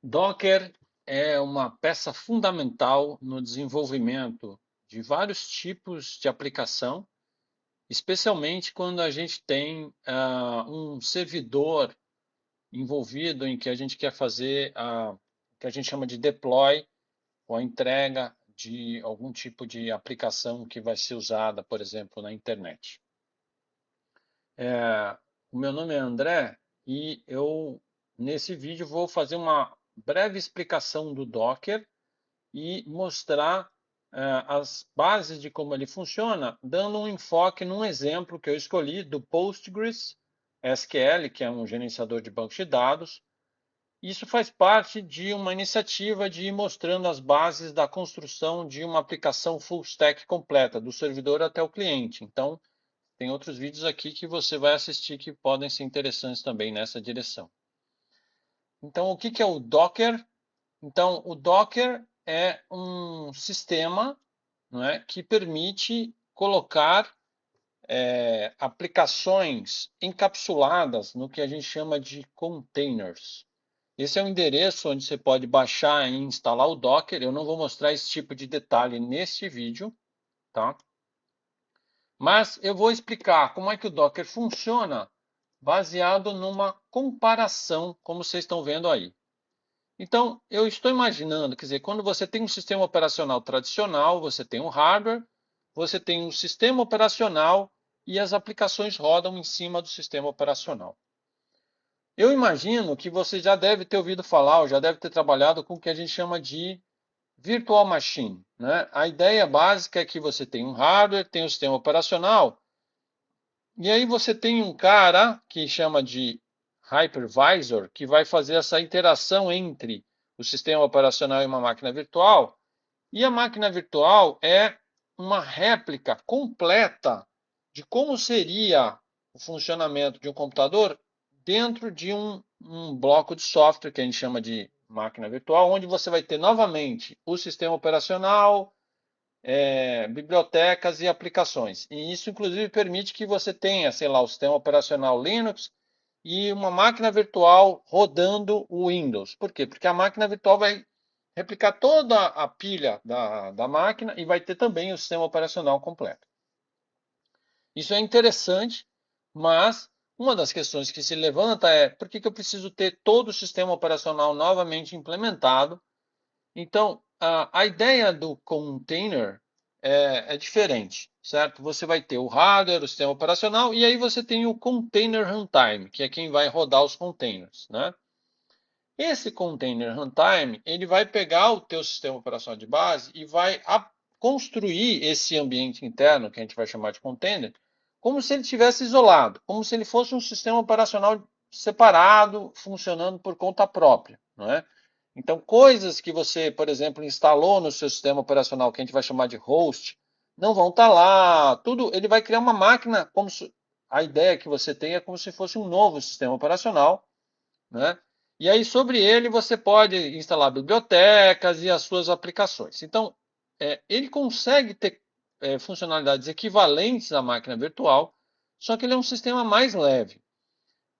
Docker é uma peça fundamental no desenvolvimento de vários tipos de aplicação, especialmente quando a gente tem um servidor envolvido em que a gente quer fazer o que a gente chama de deploy, ou a entrega de algum tipo de aplicação que vai ser usada, por exemplo, na internet. O meu nome é André e nesse vídeo, vou fazer uma breve explicação do Docker e mostrar as bases de como ele funciona, dando um enfoque num exemplo que eu escolhi do Postgres SQL, que é um gerenciador de bancos de dados. Isso faz parte de uma iniciativa de ir mostrando as bases da construção de uma aplicação full stack completa, do servidor até o cliente. Então, tem outros vídeos aqui que você vai assistir que podem ser interessantes também nessa direção. Então, o que é o Docker? Então, o Docker é um sistema, não é, que permite colocar aplicações encapsuladas no que a gente chama de containers. Esse é o endereço onde você pode baixar e instalar o Docker. Eu não vou mostrar esse tipo de detalhe neste vídeo, tá? Mas eu vou explicar como é que o Docker funciona baseado numa comparação, como vocês estão vendo aí. Então, eu estou imaginando, quer dizer, quando você tem um sistema operacional tradicional, você tem um hardware, você tem um sistema operacional e as aplicações rodam em cima do sistema operacional. Eu imagino que você já deve ter ouvido falar, ou já deve ter trabalhado com o que a gente chama de virtual machine, né? A ideia básica é que você tem um hardware, tem um sistema operacional, e aí você tem um cara que chama de hypervisor, que vai fazer essa interação entre o sistema operacional e uma máquina virtual. E a máquina virtual é uma réplica completa de como seria o funcionamento de um computador dentro de um bloco de software que a gente chama de máquina virtual, onde você vai ter novamente o sistema operacional, bibliotecas e aplicações. E isso, inclusive, permite que você tenha, sei lá, o sistema operacional Linux e uma máquina virtual rodando o Windows. Por quê? Porque a máquina virtual vai replicar toda a pilha da máquina e vai ter também o sistema operacional completo. Isso é interessante, mas uma das questões que se levanta é por que eu preciso ter todo o sistema operacional novamente implementado? Então, a ideia do container é diferente, certo? Você vai ter o hardware, o sistema operacional, e aí você tem o container runtime, que é quem vai rodar os containers, né? Esse container runtime, ele vai pegar o teu sistema operacional de base e vai construir esse ambiente interno, que a gente vai chamar de container, como se ele estivesse isolado, como se ele fosse um sistema operacional separado, funcionando por conta própria, não é? Então, coisas que você, por exemplo, instalou no seu sistema operacional, que a gente vai chamar de host, não vão estar lá. Tudo, ele vai criar uma máquina, como se, a ideia que você tem é como se fosse um novo sistema operacional, né? E aí, sobre ele, você pode instalar bibliotecas e as suas aplicações. Então, ele consegue ter funcionalidades equivalentes à máquina virtual, só que ele é um sistema mais leve.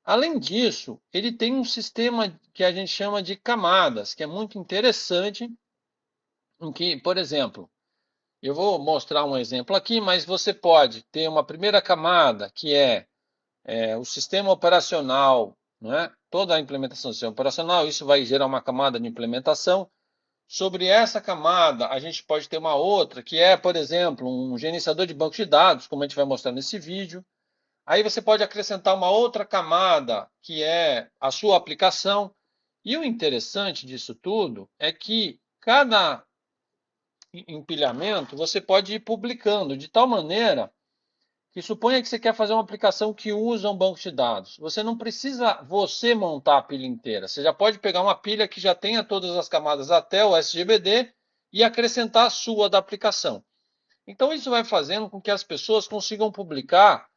Além disso, ele tem um sistema que a gente chama de camadas, que é muito interessante, em que, por exemplo, eu vou mostrar um exemplo aqui, mas você pode ter uma primeira camada, que é o sistema operacional, não é? Toda a implementação do sistema operacional, isso vai gerar uma camada de implementação. Sobre essa camada, a gente pode ter uma outra, que é, por exemplo, um gerenciador de banco de dados, como a gente vai mostrar nesse vídeo. Aí você pode acrescentar uma outra camada, que é a sua aplicação. E o interessante disso tudo é que cada empilhamento você pode ir publicando de tal maneira que suponha que você quer fazer uma aplicação que usa um banco de dados. Você não precisa você montar a pilha inteira. Você já pode pegar uma pilha que já tenha todas as camadas até o SGBD e acrescentar a sua da aplicação. Então isso vai fazendo com que as pessoas consigam publicar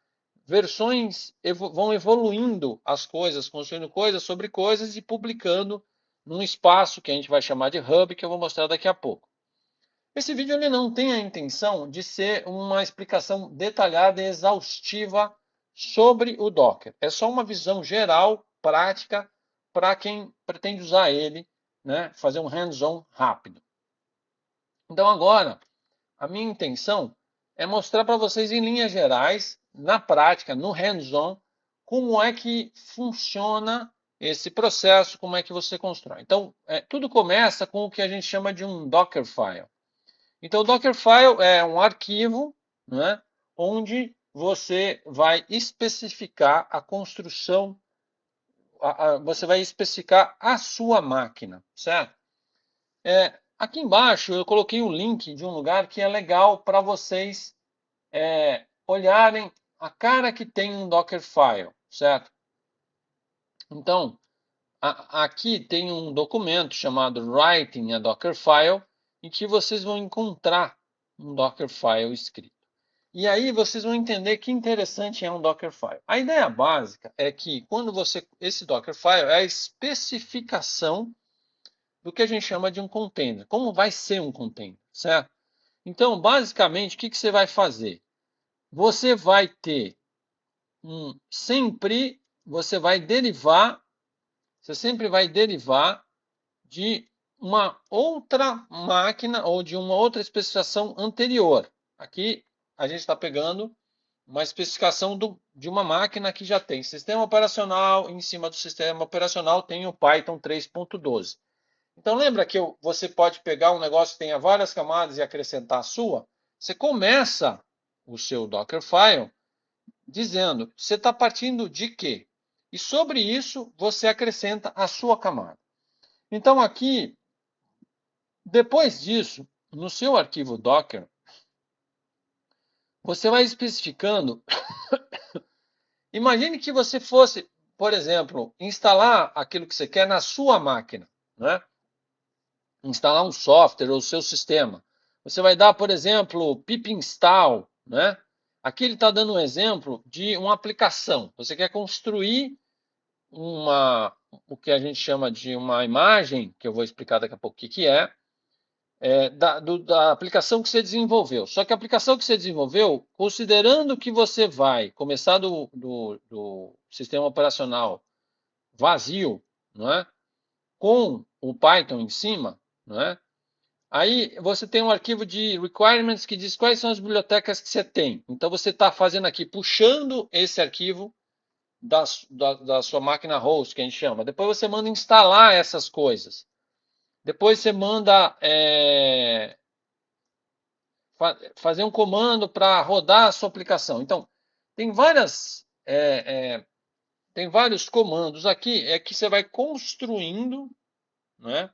versões, vão evoluindo as coisas, construindo coisas sobre coisas e publicando num espaço que a gente vai chamar de hub, que eu vou mostrar daqui a pouco. Esse vídeo ele não tem a intenção de ser uma explicação detalhada e exaustiva sobre o Docker. É só uma visão geral, prática, para quem pretende usar ele né, fazer um hands-on rápido. Então agora, a minha intenção é mostrar para vocês em linhas gerais, na prática, no hands-on, como é que funciona esse processo, como é que você constrói. Então, tudo começa com o que a gente chama de um Dockerfile. Então, o Dockerfile é um arquivo, né, onde você vai especificar a construção, você vai especificar a sua máquina, certo? Aqui embaixo eu coloquei o link de um lugar que é legal para vocês olharem a cara que tem um Dockerfile, certo? Então, aqui tem um documento chamado Writing a Dockerfile, em que vocês vão encontrar um Dockerfile escrito. E aí vocês vão entender que interessante é um Dockerfile. A ideia básica é que quando esse Dockerfile é a especificação do que a gente chama de um container. Como vai ser um container, certo? Então, basicamente, o que você vai fazer? Você vai ter você sempre vai derivar de uma outra máquina ou de uma outra especificação anterior. Aqui a gente está pegando uma especificação de uma máquina que já tem sistema operacional, em cima do sistema operacional tem o Python 3.12. Então lembra que você pode pegar um negócio que tenha várias camadas e acrescentar a sua? Você começa o seu Dockerfile dizendo, você está partindo de quê? E sobre isso você acrescenta a sua camada. Então aqui, depois disso, no seu arquivo Docker, você vai especificando. Imagine que você fosse, por exemplo, instalar aquilo que você quer na sua máquina, né? Instalar um software ou o seu sistema. Você vai dar, por exemplo, pip install, né? Aqui ele está dando um exemplo de uma aplicação. Você quer construir o que a gente chama de uma imagem, que eu vou explicar daqui a pouco o que é, da aplicação que você desenvolveu. Só que a aplicação que você desenvolveu, considerando que você vai começar do sistema operacional vazio, não é? Com o Python em cima, não é? Aí você tem um arquivo de requirements que diz quais são as bibliotecas que você tem. Então você está fazendo aqui, puxando esse arquivo da sua máquina host, que a gente chama. Depois você manda instalar essas coisas. Depois você manda fazer um comando para rodar a sua aplicação. Então, tem tem vários comandos aqui que você vai construindo, né?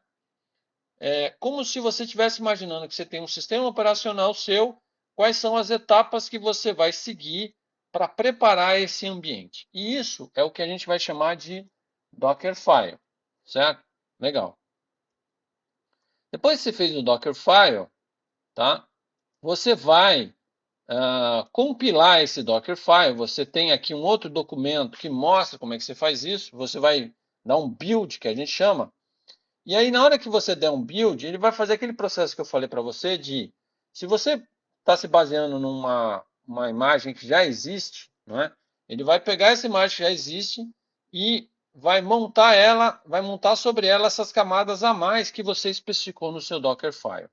Como se você estivesse imaginando que você tem um sistema operacional seu, quais são as etapas que você vai seguir para preparar esse ambiente. E isso é o que a gente vai chamar de Dockerfile, certo? Legal. Depois que você fez o Dockerfile, tá? Você vai compilar esse Dockerfile. Você tem aqui um outro documento que mostra como é que você faz isso. Você vai dar um build, que a gente chama. E aí, na hora que você der um build, ele vai fazer aquele processo que eu falei para você de, se você está se baseando uma imagem que já existe, não é? Ele vai pegar essa imagem que já existe e vai montar sobre ela essas camadas a mais que você especificou no seu Dockerfile.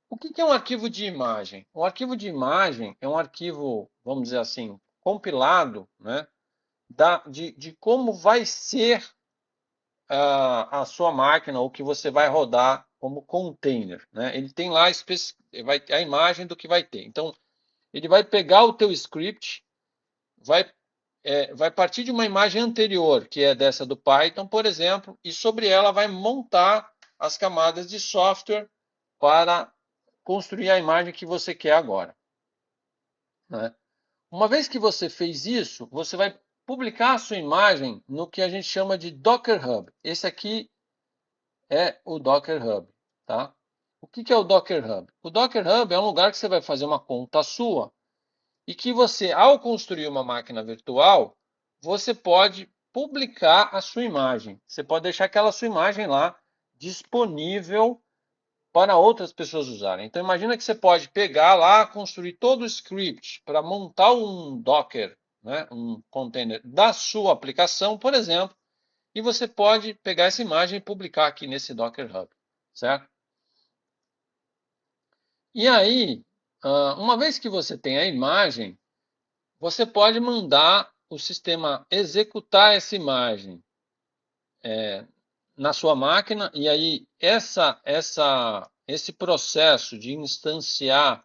O que é um arquivo de imagem? Um arquivo de imagem é um arquivo, vamos dizer assim, compilado, né, de como vai ser a sua máquina, ou que você vai rodar como container, né? Ele tem lá a imagem do que vai ter. Então, ele vai pegar o teu script, vai partir de uma imagem anterior, que é dessa do Python, por exemplo, e sobre ela vai montar as camadas de software para construir a imagem que você quer agora, né? Uma vez que você fez isso, você vai publicar a sua imagem no que a gente chama de Docker Hub. Esse aqui é o Docker Hub, tá? O que é o Docker Hub? O Docker Hub é um lugar que você vai fazer uma conta sua e que você, ao construir uma máquina virtual, você pode publicar a sua imagem. Você pode deixar aquela sua imagem lá disponível para outras pessoas usarem. Então imagina que você pode pegar lá, construir todo o script para montar um Docker, né, um container da sua aplicação, por exemplo, e você pode pegar essa imagem e publicar aqui nesse Docker Hub, certo? E aí, uma vez que você tem a imagem, você pode mandar o sistema executar essa imagem na sua máquina, e aí esse processo de instanciar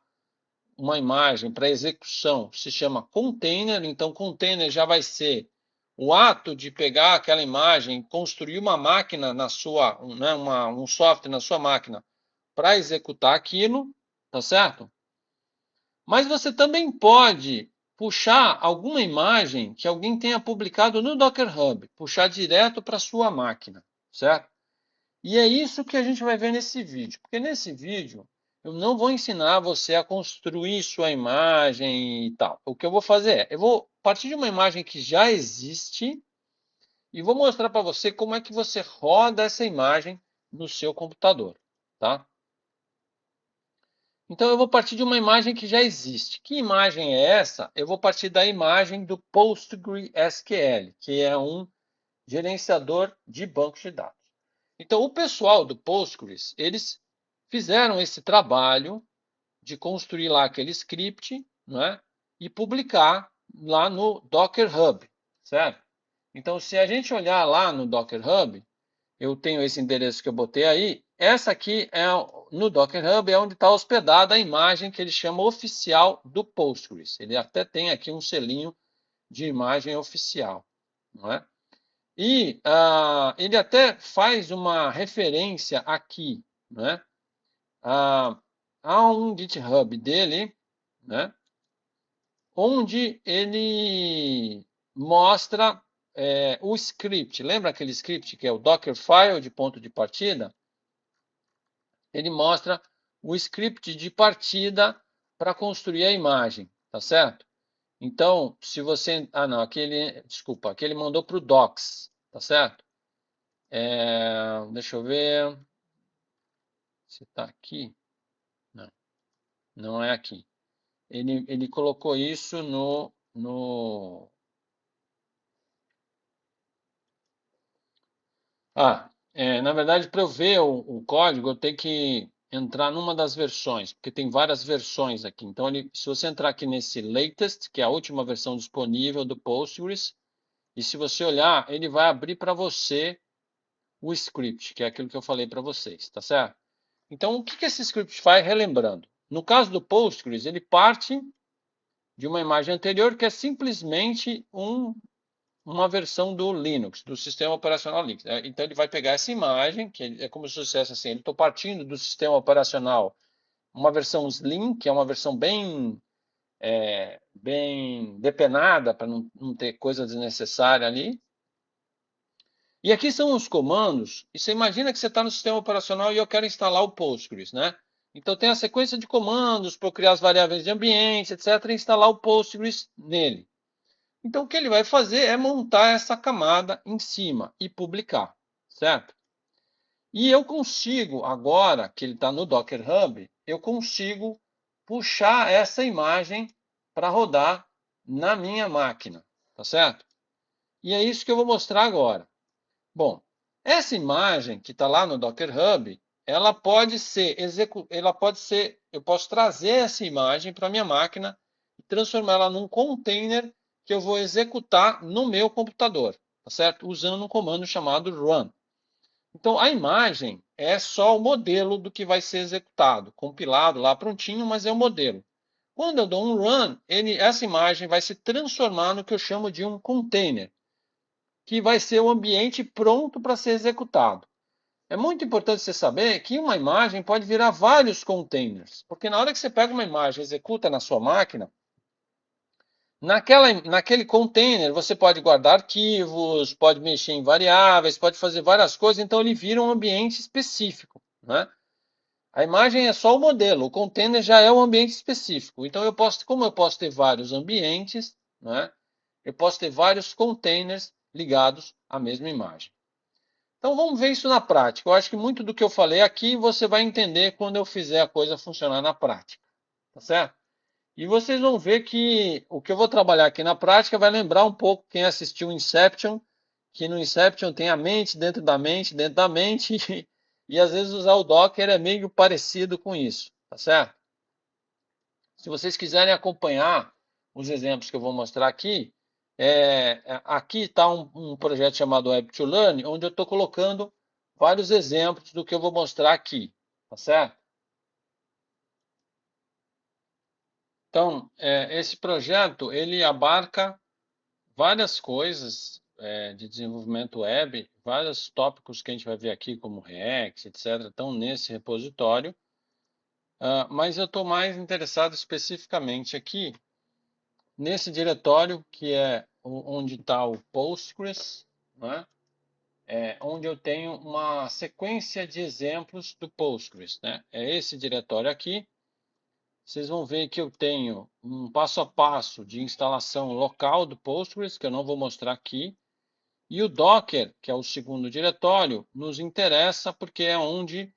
uma imagem para execução se chama container. Então, container já vai ser o ato de pegar aquela imagem, construir uma máquina na sua, né, um software na sua máquina para executar aquilo, tá certo? Mas você também pode puxar alguma imagem que alguém tenha publicado no Docker Hub, puxar direto para a sua máquina, certo? E é isso que a gente vai ver nesse vídeo, porque nesse vídeo eu não vou ensinar você a construir sua imagem e tal. O que eu vou fazer é, eu vou partir de uma imagem que já existe e vou mostrar para você como é que você roda essa imagem no seu computador, tá? Então eu vou partir de uma imagem que já existe. Que imagem é essa? Eu vou partir da imagem do PostgreSQL, que é um gerenciador de bancos de dados. Então, o pessoal do Postgres, eles fizeram esse trabalho de construir lá aquele script, né, e publicar lá no Docker Hub, certo? Então, se a gente olhar lá no Docker Hub, eu tenho esse endereço que eu botei aí. Essa aqui é no Docker Hub, é onde está hospedada a imagem que ele chama oficial do Postgres. Ele até tem aqui um selinho de imagem oficial, não é? E ele até faz uma referência aqui, né, a um GitHub dele, né, onde ele mostra o script. Lembra aquele script que é o Dockerfile de ponto de partida? Ele mostra o script de partida para construir a imagem, tá certo? Então, se você... Ah, não, desculpa, aqui ele mandou para o Docs, tá certo? Deixa eu ver se está aqui. Não, não é aqui. Ele colocou isso na verdade, para eu ver o código, eu tenho que entrar numa das versões, porque tem várias versões aqui. Então, se você entrar aqui nesse latest, que é a última versão disponível do Postgres, e se você olhar, ele vai abrir para você o script, que é aquilo que eu falei para vocês, tá certo? Então, o que esse script faz? Relembrando. No caso do Postgres, ele parte de uma imagem anterior que é simplesmente uma versão do Linux, do sistema operacional Linux. Então, ele vai pegar essa imagem, que é como se fosse assim, estou partindo do sistema operacional, uma versão Slim, que é uma versão bem depenada, para não ter coisa desnecessária ali. E aqui são os comandos, e você imagina que você está no sistema operacional e eu quero instalar o Postgres, né? Então tem a sequência de comandos para criar as variáveis de ambiente, etc., e instalar o Postgres nele. Então o que ele vai fazer é montar essa camada em cima e publicar, certo? E eu consigo, agora que ele está no Docker Hub, eu consigo puxar essa imagem para rodar na minha máquina, tá certo? E é isso que eu vou mostrar agora. Bom, essa imagem que está lá no Docker Hub, eu posso trazer essa imagem para a minha máquina e transformá-la num container que eu vou executar no meu computador, tá certo? Usando um comando chamado run. Então, a imagem é só o modelo do que vai ser executado, compilado lá prontinho, mas é o modelo. Quando eu dou um run, essa imagem vai se transformar no que eu chamo de um container, que vai ser o ambiente pronto para ser executado. É muito importante você saber que uma imagem pode virar vários containers, porque na hora que você pega uma imagem e executa na sua máquina, naquele container você pode guardar arquivos, pode mexer em variáveis, pode fazer várias coisas, então ele vira um ambiente específico, né? A imagem é só o modelo, o container já é um ambiente específico. Então como eu posso ter vários ambientes, né? Eu posso ter vários containers ligados à mesma imagem. Então vamos ver isso na prática. Eu acho que muito do que eu falei aqui você vai entender quando eu fizer a coisa funcionar na prática, tá certo? E vocês vão ver que o que eu vou trabalhar aqui na prática vai lembrar um pouco quem assistiu Inception, que no Inception tem a mente dentro da mente, dentro da mente, e às vezes usar o Docker é meio parecido com isso, tá certo? Se vocês quiserem acompanhar os exemplos que eu vou mostrar aqui, aqui está um projeto chamado Web to Learn, onde eu estou colocando vários exemplos do que eu vou mostrar aqui, tá certo? Então, esse projeto, ele abarca várias coisas de desenvolvimento web, vários tópicos que a gente vai ver aqui, como React, etc., estão nesse repositório. Mas eu estou mais interessado especificamente aqui nesse diretório, que é onde está o Postgres, né? Onde eu tenho uma sequência de exemplos do Postgres, né? É esse diretório aqui. Vocês vão ver que eu tenho um passo a passo de instalação local do Postgres, que eu não vou mostrar aqui. E o Docker, que é o segundo diretório, nos interessa porque é onde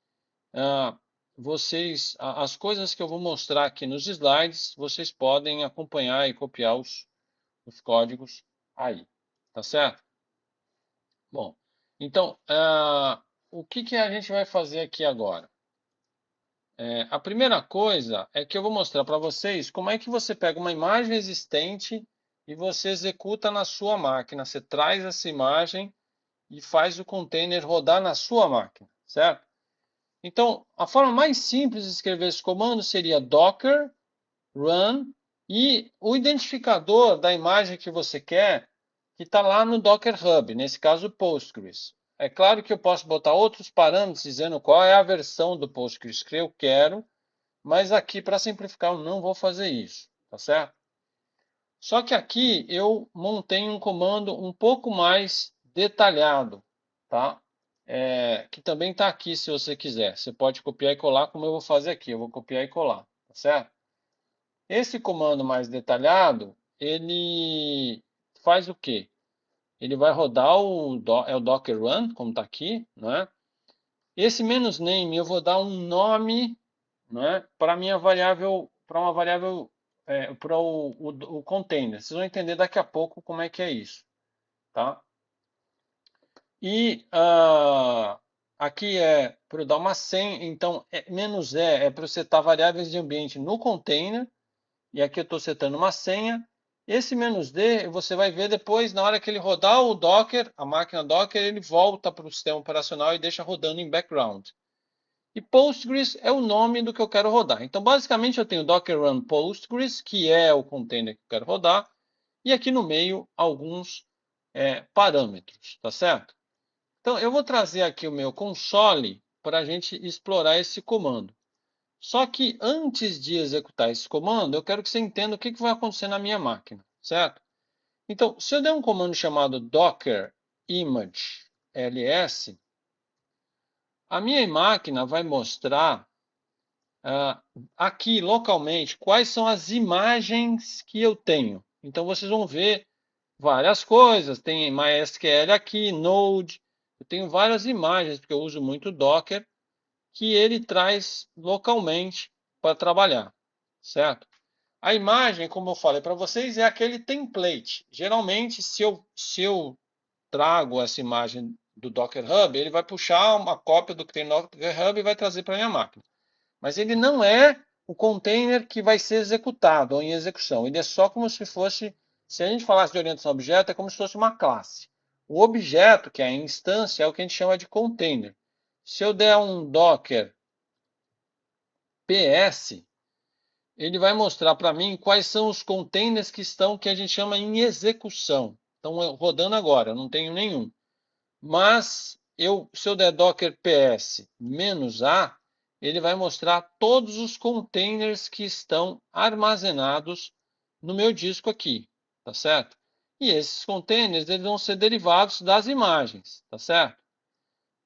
as coisas que eu vou mostrar aqui nos slides, vocês podem acompanhar e copiar os códigos aí, tá certo? Bom, então, o que a gente vai fazer aqui agora? A primeira coisa é que eu vou mostrar para vocês como é que você pega uma imagem existente e você executa na sua máquina. Você traz essa imagem e faz o container rodar na sua máquina, certo? Então, a forma mais simples de escrever esse comando seria docker run e o identificador da imagem que você quer, que está lá no Docker Hub, nesse caso o Postgres. É claro que eu posso botar outros parâmetros dizendo qual é a versão do Postgres que eu quero, mas aqui, para simplificar, eu não vou fazer isso, tá certo? Só que aqui eu montei um comando um pouco mais detalhado, tá? Que também está aqui se você quiser. Você pode copiar e colar, como eu vou fazer aqui. Eu vou copiar e colar, tá certo? Esse comando mais detalhado, ele faz o quê? Ele vai rodar o Docker Run, como está aqui, né? Esse "-name", eu vou dar um nome, né, para minha variável, para uma variável, para o container. Vocês vão entender daqui a pouco como é que é isso, tá? E aqui é para eu dar uma senha, então "-e" é para eu setar variáveis de ambiente no container, e aqui eu estou setando uma senha. Esse "-d" você vai ver depois, na hora que ele rodar o Docker, a máquina Docker, ele volta para o sistema operacional e deixa rodando em background. E Postgres é o nome do que eu quero rodar. Então, basicamente, eu tenho Docker Run Postgres, que é o container que eu quero rodar, e aqui no meio alguns parâmetros, tá certo? Então, eu vou trazer aqui o meu console para a gente explorar esse comando. Só que antes de executar esse comando, eu quero que você entenda o que vai acontecer na minha máquina, certo? Então, se eu der um comando chamado docker image ls, a minha máquina vai mostrar aqui localmente quais são as imagens que eu tenho. Então, vocês vão ver várias coisas. Tem MySQL aqui, Node. Eu tenho várias imagens, porque eu uso muito Docker, que ele traz localmente para trabalhar, certo? A imagem, como eu falei para vocês, é aquele template. Geralmente, se eu trago essa imagem do Docker Hub, ele vai puxar uma cópia do que tem no Docker Hub e vai trazer para a minha máquina. Mas ele não é o container que vai ser executado ou em execução. Ele é só como se fosse, se a gente falasse de orientação a objeto, é como se fosse uma classe. O objeto, que é a instância, é o que a gente chama de container. Se eu der um docker ps, ele vai mostrar para mim quais são os containers que a gente chama em execução. Estão rodando agora, eu não tenho nenhum. Mas se eu der docker ps -a, ele vai mostrar todos os containers que estão armazenados no meu disco aqui, tá certo? E esses containers eles vão ser derivados das imagens, tá certo?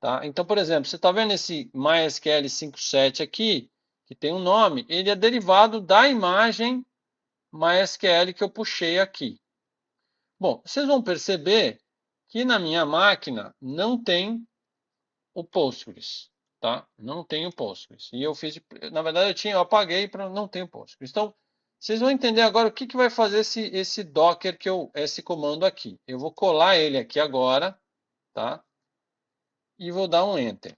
Tá? Então, por exemplo, você está vendo esse MySQL 5.7 aqui, que tem um nome, ele é derivado da imagem MySQL que eu puxei aqui. Bom, vocês vão perceber que na minha máquina não tem o Postgres, tá? Não tem o Postgres. E eu fiz, na verdade, eu apaguei para não ter o Postgres. Então, vocês vão entender agora o que vai fazer esse Docker esse comando aqui. Eu vou colar ele aqui agora, tá? E vou dar um Enter.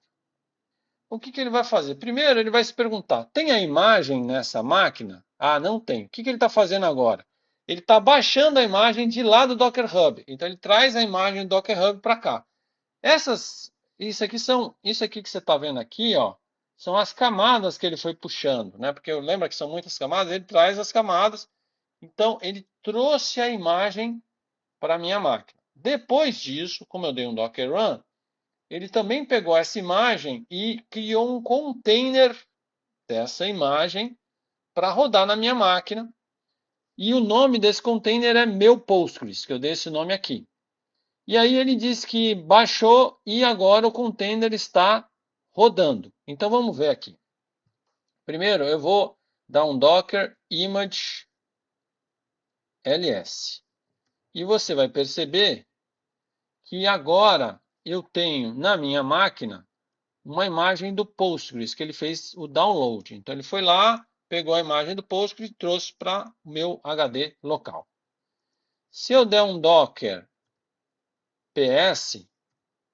O que ele vai fazer? Primeiro, ele vai se perguntar, tem a imagem nessa máquina? Ah, não tem. O que ele está fazendo agora? Ele está baixando a imagem de lá do Docker Hub. Então, ele traz a imagem do Docker Hub para cá. Isso aqui que você está vendo aqui, ó, são as camadas que ele foi puxando, né? Porque lembra que são muitas camadas, ele traz as camadas. Então, ele trouxe a imagem para a minha máquina. Depois disso, como eu dei um Docker Run, ele também pegou essa imagem e criou um container dessa imagem para rodar na minha máquina. E o nome desse container é meu Postgres, que eu dei esse nome aqui. E aí ele diz que baixou e agora o container está rodando. Então vamos ver aqui. Primeiro eu vou dar um docker image ls. E você vai perceber que agora eu tenho na minha máquina uma imagem do Postgres, que ele fez o download. Então ele foi lá, pegou a imagem do Postgres e trouxe para o meu HD local. Se eu der um docker ps,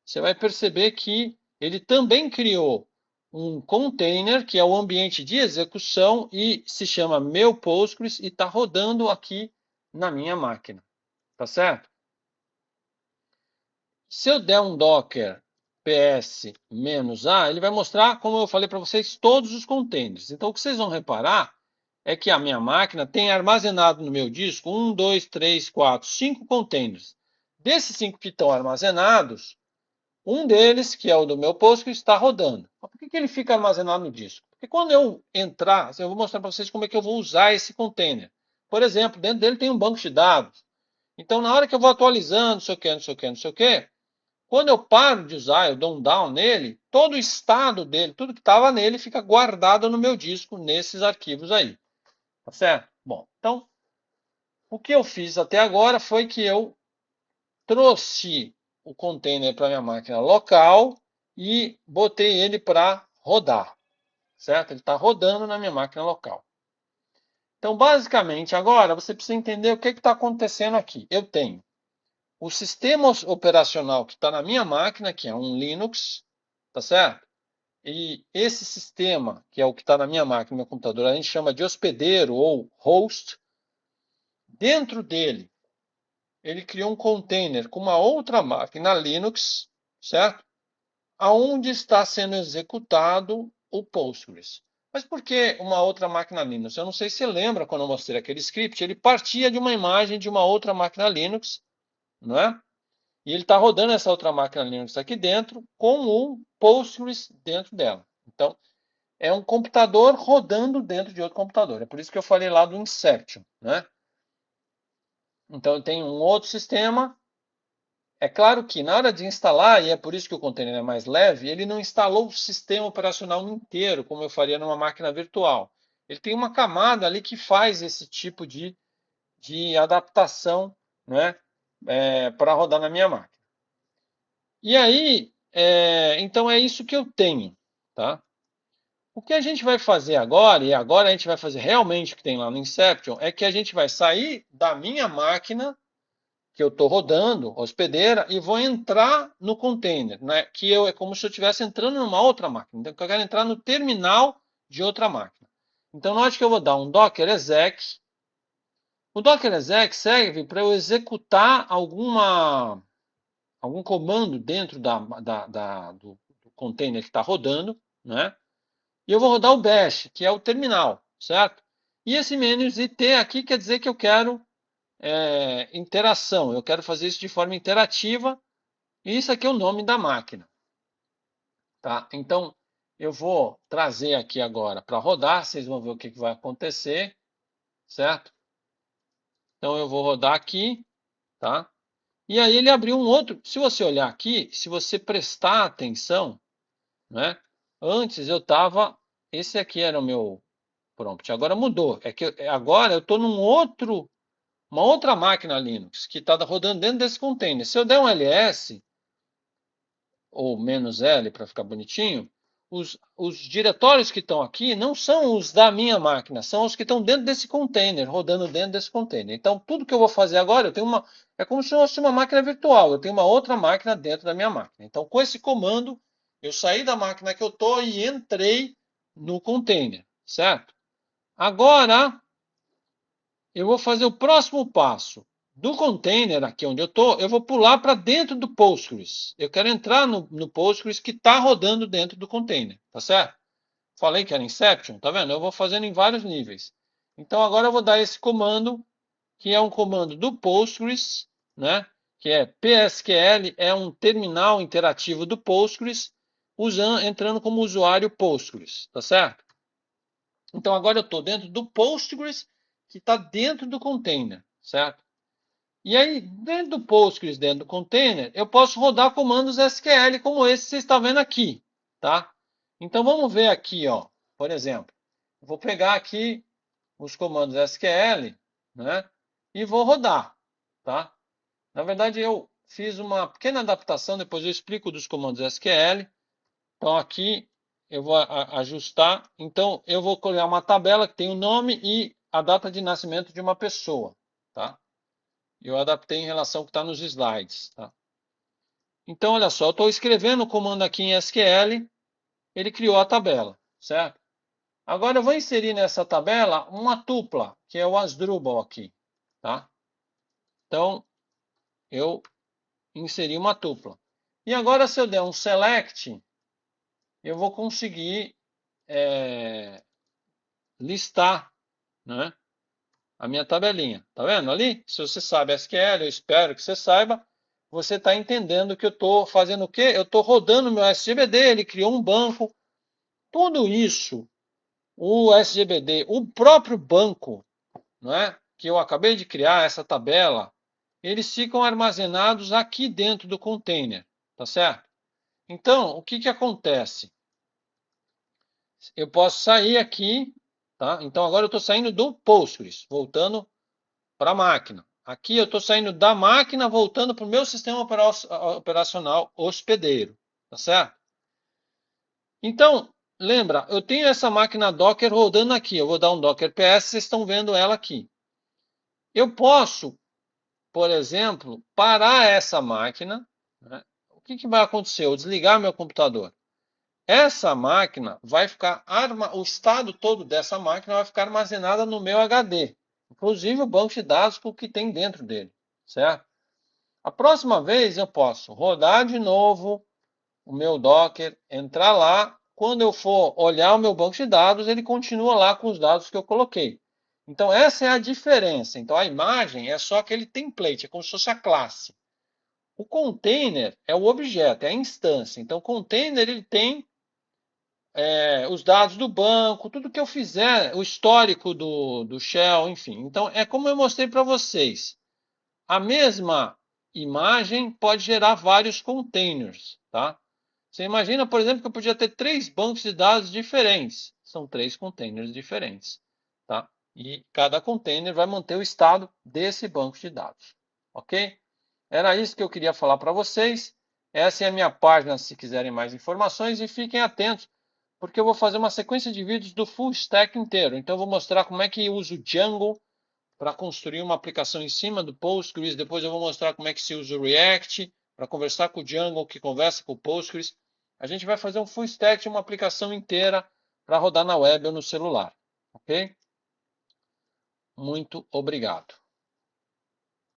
você vai perceber que ele também criou um container, que é o ambiente de execução, e se chama meu Postgres, e está rodando aqui na minha máquina. Tá certo? Se eu der um docker ps-a, ele vai mostrar, como eu falei para vocês, todos os containers. Então, o que vocês vão reparar é que a minha máquina tem armazenado no meu disco 1, 2, 3, 4, 5 containers. Desses 5 que estão armazenados, um deles, que é o do meu Postgres, está rodando. Mas por que ele fica armazenado no disco? Porque quando eu entrar, eu vou mostrar para vocês como é que eu vou usar esse container. Por exemplo, dentro dele tem um banco de dados. Então, na hora que eu vou atualizando, não sei o que, não sei o que, não sei o que, quando eu paro de usar, eu dou um down nele, todo o estado dele, tudo que estava nele, fica guardado no meu disco, nesses arquivos aí. Tá certo? Bom, então, o que eu fiz até agora foi que eu trouxe o container para minha máquina local e botei ele para rodar, certo? Ele está rodando na minha máquina local. Então, basicamente, agora você precisa entender o que está acontecendo aqui. Eu tenho o sistema operacional que está na minha máquina, que é um Linux, tá certo? E esse sistema, que é o que está na minha máquina, no meu computador, a gente chama de hospedeiro ou host. Dentro dele, ele criou um container com uma outra máquina Linux, certo? Aonde está sendo executado o Postgres. Mas por que uma outra máquina Linux? Eu não sei se você lembra quando eu mostrei aquele script, ele partia de uma imagem de uma outra máquina Linux, não é? E ele está rodando essa outra máquina Linux aqui dentro com o Postgres dentro dela. Então, é um computador rodando dentro de outro computador. É por isso que eu falei lá do Inception, né? Então, eu tenho um outro sistema. É claro que na hora de instalar, e é por isso que o container é mais leve, ele não instalou o sistema operacional inteiro, como eu faria numa máquina virtual. Ele tem uma camada ali que faz esse tipo de adaptação, né, para rodar na minha máquina. E aí, então é isso que eu tenho, tá? O que a gente vai fazer agora, e agora a gente vai fazer realmente o que tem lá no Inception, é que a gente vai sair da minha máquina que eu estou rodando, hospedeira, e vou entrar no container, né? Que é como se eu estivesse entrando numa outra máquina. Então, eu quero entrar no terminal de outra máquina. Então, na hora que eu vou dar um docker exec, o docker exec serve para eu executar algum comando dentro do container que está rodando, né? E eu vou rodar o bash, que é o terminal, certo? E esse -it aqui quer dizer que eu quero interação. Eu quero fazer isso de forma interativa. E isso aqui é o nome da máquina. Tá? Então, eu vou trazer aqui agora para rodar. Vocês vão ver o que vai acontecer. Certo? Então, eu vou rodar aqui. Tá? E aí ele abriu um outro. Se você olhar aqui, se você prestar atenção, né? Antes eu estava... Esse aqui era o meu prompt. Agora mudou. É que agora eu estou uma outra máquina Linux que está rodando dentro desse container. Se eu der um ls, ou "-l", para ficar bonitinho, os diretórios que estão aqui não são os da minha máquina, são os que estão dentro desse container, rodando dentro desse container. Então, tudo que eu vou fazer agora, é como se fosse uma máquina virtual, eu tenho uma outra máquina dentro da minha máquina. Então, com esse comando, eu saí da máquina que eu estou e entrei no container, certo? Agora, eu vou fazer o próximo passo. Do container aqui onde eu estou, eu vou pular para dentro do Postgres. Eu quero entrar no Postgres que está rodando dentro do container, tá certo? Falei que era Inception, tá vendo? Eu vou fazendo em vários níveis. Então agora eu vou dar esse comando, que é um comando do Postgres, né? Que é PSQL, é um terminal interativo do Postgres, entrando como usuário Postgres, tá certo? Então agora eu estou dentro do Postgres, que está dentro do container, certo? E aí, dentro do Postgres, dentro do container, eu posso rodar comandos SQL como esse que você está vendo aqui, tá? Então vamos ver aqui, ó. Por exemplo, eu vou pegar aqui os comandos SQL, né? E vou rodar, tá? Na verdade, eu fiz uma pequena adaptação, depois eu explico dos comandos SQL. Então aqui eu vou ajustar. Então eu vou criar uma tabela que tem o nome e a data de nascimento de uma pessoa, tá? Eu adaptei em relação ao que está nos slides, tá? Então, olha só, eu estou escrevendo o comando aqui em SQL, ele criou a tabela, certo? Agora eu vou inserir nessa tabela uma tupla, que é o Asdrubal aqui, tá? Então, eu inseri uma tupla. E agora, se eu der um select, eu vou conseguir listar, né, a minha tabelinha. Tá vendo ali? Se você sabe SQL, eu espero que você saiba, você está entendendo que eu estou fazendo o quê? Eu estou rodando o meu SGBD, ele criou um banco. Tudo isso, o SGBD, o próprio banco, não é? Que eu acabei de criar, essa tabela, eles ficam armazenados aqui dentro do container, tá certo? Então, o que acontece? Eu posso sair aqui, tá? Então, agora eu estou saindo do Postgres, voltando para a máquina. Aqui eu estou saindo da máquina, voltando para o meu sistema operacional hospedeiro, tá certo? Então, lembra, eu tenho essa máquina Docker rodando aqui. Eu vou dar um Docker PS, vocês estão vendo ela aqui. Eu posso, por exemplo, parar essa máquina, né? O que vai acontecer? Eu desligar meu computador. Essa máquina vai ficar, o estado todo dessa máquina vai ficar armazenada no meu HD. Inclusive o banco de dados com o que tem dentro dele, certo? A próxima vez eu posso rodar de novo o meu Docker, entrar lá. Quando eu for olhar o meu banco de dados, ele continua lá com os dados que eu coloquei. Então, essa é a diferença. Então, a imagem é só aquele template, é como se fosse a classe. O container é o objeto, é a instância. Então, o container ele tem os dados do banco, tudo que eu fizer, o histórico do shell, enfim. Então, é como eu mostrei para vocês. A mesma imagem pode gerar vários containers, tá? Você imagina, por exemplo, que eu podia ter 3 bancos de dados diferentes. São 3 containers diferentes, tá? E cada container vai manter o estado desse banco de dados, ok? Era isso que eu queria falar para vocês. Essa é a minha página, se quiserem mais informações. E fiquem atentos, porque eu vou fazer uma sequência de vídeos do full stack inteiro. Então, eu vou mostrar como é que eu uso o Django para construir uma aplicação em cima do Postgres. Depois eu vou mostrar como é que se usa o React para conversar com o Django, que conversa com o Postgres. A gente vai fazer um full stack de uma aplicação inteira para rodar na web ou no celular, ok? Muito obrigado.